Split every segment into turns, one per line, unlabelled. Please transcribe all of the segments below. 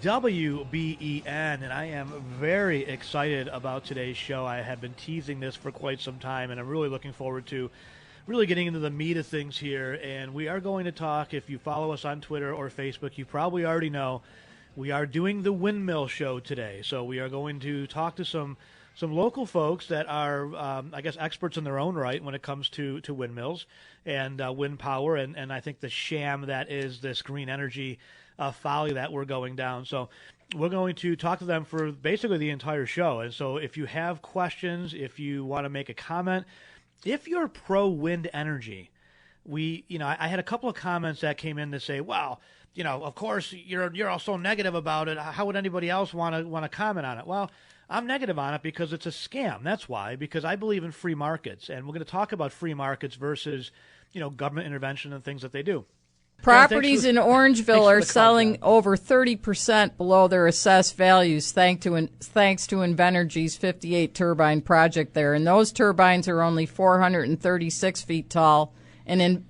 WBEN, and I am very excited about today's show. I have been teasing this for quite some time, and I'm really looking forward to really getting into the meat of things here. And we are going to talk, if you follow us on Twitter or Facebook, you probably already know, we are doing the Windmill Show today. So we are going to talk to some local folks that are, I guess, experts in their own right when it comes to windmills and wind power, and I think the sham that is this green energy folly that we're going down. So we're going to talk to them for basically the entire show. And so if you have questions, if you want to make a comment, if you're pro wind energy, I had a couple of comments that came in to say, well, of course you're all so negative about it. How would anybody else want to comment on it? Well, I'm negative on it because it's a scam. That's why, because I believe in free markets, and we're going to talk about free markets versus, government intervention and things that they do.
Properties in Orangeville are selling over 30% below their assessed values thanks to Invenergy's 58 turbine project there. And those turbines are only 436 feet tall. And in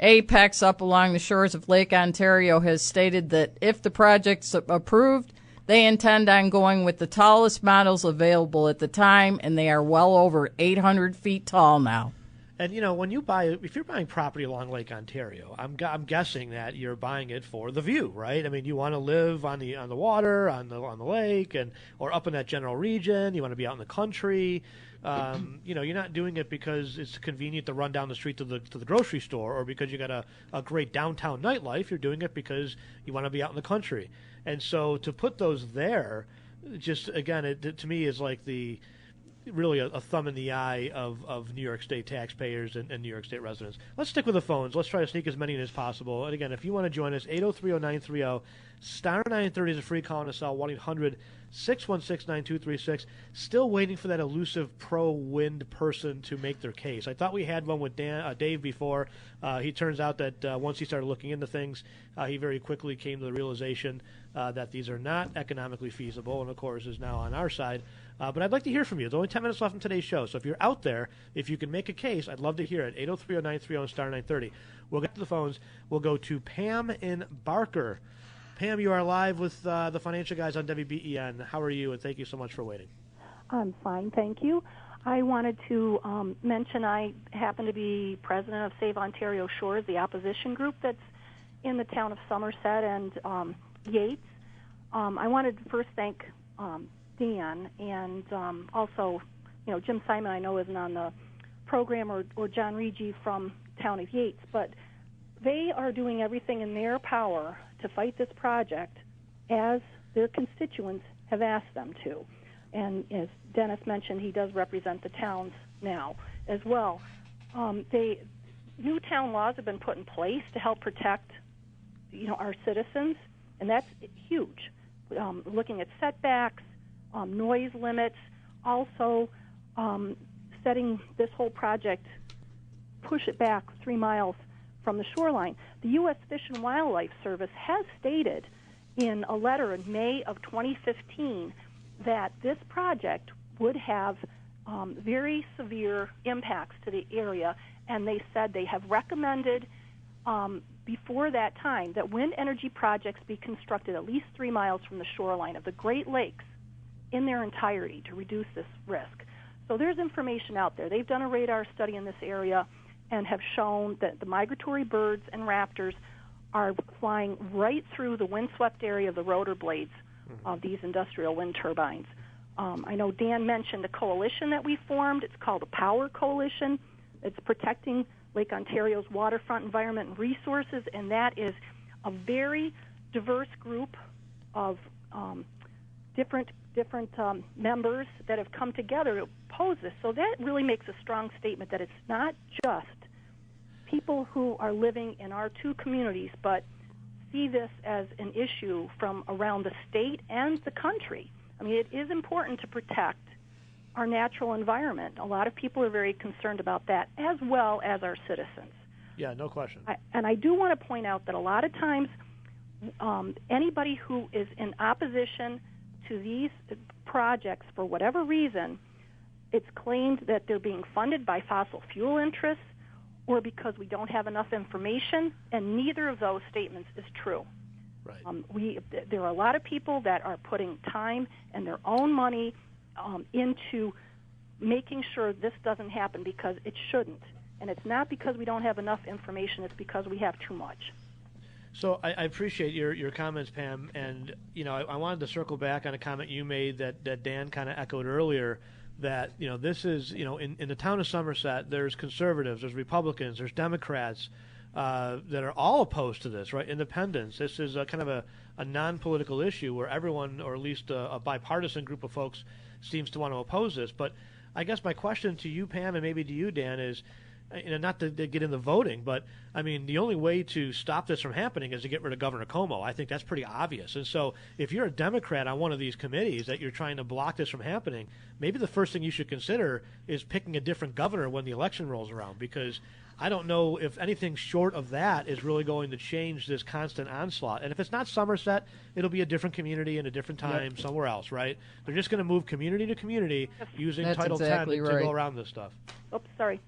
Apex up along the shores of Lake Ontario has stated that if the project's approved, they intend on going with the tallest models available at the time, and they are well over 800 feet tall now.
And, if you're buying property along Lake Ontario, I'm guessing that you're buying it for the view, right? I mean, you want to live on the water, on the lake, or up in that general region. You want to be out in the country. You're not doing it because it's convenient to run down the street to the grocery store, or because you got a great downtown nightlife. You're doing it because you want to be out in the country. And so to put those there, just again, it to me is like really a thumb in the eye of New York State taxpayers and New York State residents. Let's stick with the phones. Let's try to sneak as many in as possible. And again, if you want to join us, 803-0930, star 930 is a free call and a cell, 1-800-616-9236. Still waiting for that elusive pro-wind person to make their case. I thought we had one with Dave before. He turns out that once he started looking into things, he very quickly came to the realization that these are not economically feasible, and of course is now on our side. But I'd like to hear from you. There's only 10 minutes left in today's show, so if you're out there, if you can make a case, I'd love to hear it. 803-0930 star 930. We'll get to the phones. We'll go to Pam in Barker. Pam, you are live with the Financial Guys on WBEN. How are you, and thank you so much for waiting.
I'm fine, thank you. I wanted to mention I happen to be president of Save Ontario Shores, the opposition group that's in the town of Somerset and Yates. I wanted to first thank Dan and also, Jim Simon I know isn't on the program, or John Regi from town of Yates, but they are doing everything in their power to fight this project as their constituents have asked them to. And as Dennis mentioned, he does represent the towns now as well. New town laws have been put in place to help protect, our citizens, and that's huge. Looking at setbacks, noise limits, also setting this whole project, push it back 3 miles from the shoreline. The U.S. Fish and Wildlife Service has stated in a letter in May of 2015 that this project would have very severe impacts to the area, and they said they have recommended before that time that wind energy projects be constructed at least 3 miles from the shoreline of the Great Lakes in their entirety to reduce this risk. So there's information out there. They've done a radar study in this area and have shown that the migratory birds and raptors are flying right through the windswept area of the rotor blades of these industrial wind turbines. I know Dan mentioned a coalition that we formed. It's called the Power Coalition. It's protecting Lake Ontario's waterfront environment and resources, and that is a very diverse group of different members that have come together to oppose this. So that really makes a strong statement that it's not just people who are living in our two communities, but see this as an issue from around the state and the country. I mean, it is important to protect our natural environment. A lot of people are very concerned about that, as well as our citizens.
Yeah, no question.
And I do want to point out that a lot of times anybody who is in opposition to these projects, for whatever reason, it's claimed that they're being funded by fossil fuel interests or because we don't have enough information, and neither of those statements is true.
Right.
There are a lot of people that are putting time and their own money into making sure this doesn't happen, because it shouldn't. And it's not because we don't have enough information, it's because we have too much.
So I appreciate your comments, Pam, and I wanted to circle back on a comment you made that Dan kind of echoed earlier, that this is in the town of Somerset, there's conservatives, there's Republicans, there's Democrats that are all opposed to this, right? Independents. This is a kind of a non-political issue where everyone, or at least a bipartisan group of folks, seems to want to oppose this. But I guess my question to you, Pam, and maybe to you, Dan, is, not to get into voting, but I mean, the only way to stop this from happening is to get rid of Governor Cuomo. I think that's pretty obvious. And so if you're a Democrat on one of these committees that you're trying to block this from happening, maybe the first thing you should consider is picking a different governor when the election rolls around, because I don't know if anything short of that is really going to change this constant onslaught. And if it's not Somerset, it'll be a different community in a different time somewhere else, right? They're just going to move community to community using Title X to go around this stuff.
Oops, sorry.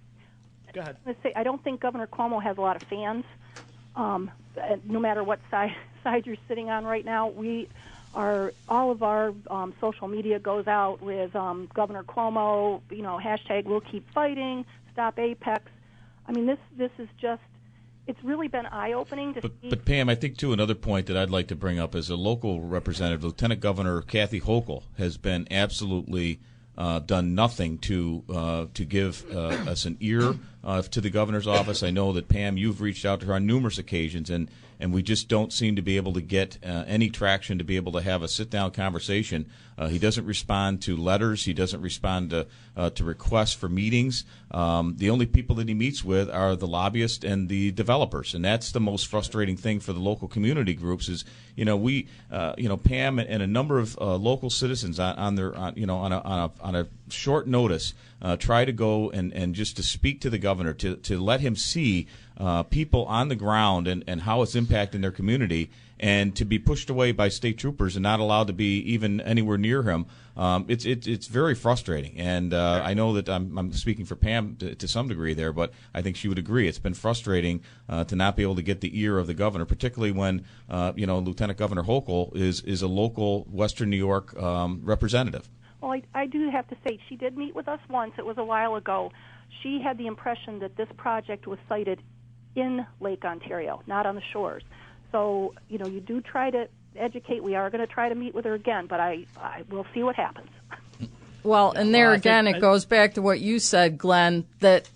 Go ahead.
I was going to say, I don't think Governor Cuomo has a lot of fans. No matter what side you're sitting on right now, all of our social media goes out with Governor Cuomo, hashtag we'll keep fighting, stop Apex. I mean, this is just, it's really been eye-opening to see.
But Pam, I think, too, another point that I'd like to bring up as a local representative, Lieutenant Governor Kathy Hochul has been absolutely done nothing to give us an ear to the governor's office. I know that, Pam, you've reached out to her on numerous occasions, and we just don't seem to be able to get any traction to be able to have a sit-down conversation. He doesn't respond to letters. He doesn't respond to requests for meetings. The only people that he meets with are the lobbyists and the developers, and that's the most frustrating thing for the local community groups. Is Pam and a number of local citizens on a short notice try to go and just to speak to the governor to let him see people on the ground and how it's impacting their community, and to be pushed away by state troopers and not allowed to be even anywhere near him. It's very frustrating, and I know that I'm speaking for Pam to some degree there, but I think she would agree. It's been frustrating to not be able to get the ear of the governor, particularly when Lieutenant Governor Hochul is a local Western New York representative.
Well, I do have to say, she did meet with us once. It was a while ago. She had the impression that this project was sited in Lake Ontario, not on the shores. So, you do try to educate. We are going to try to meet with her again, but I will see what happens.
Well, and there again, it goes back to what you said, Glenn, that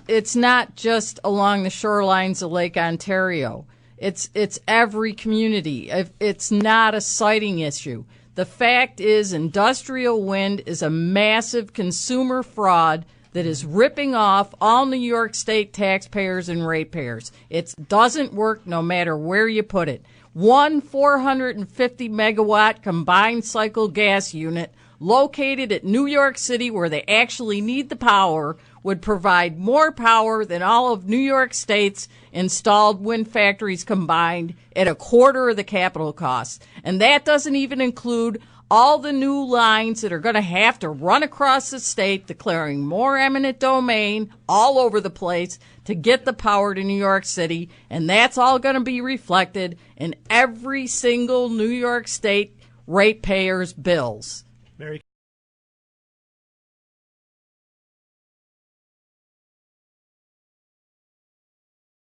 it's not just along the shorelines of Lake Ontario. It's every community. It's not a siting issue. The fact is, industrial wind is a massive consumer fraud that is ripping off all New York State taxpayers and ratepayers. It doesn't work no matter where you put it. One 450-megawatt combined cycle gas unit located at New York City, where they actually need the power, would provide more power than all of New York State's installed wind factories combined at a quarter of the capital cost. And that doesn't even include all the new lines that are going to have to run across the state, declaring more eminent domain all over the place to get the power to New York City. And that's all going to be reflected in every single New York State ratepayer's bills.
Mary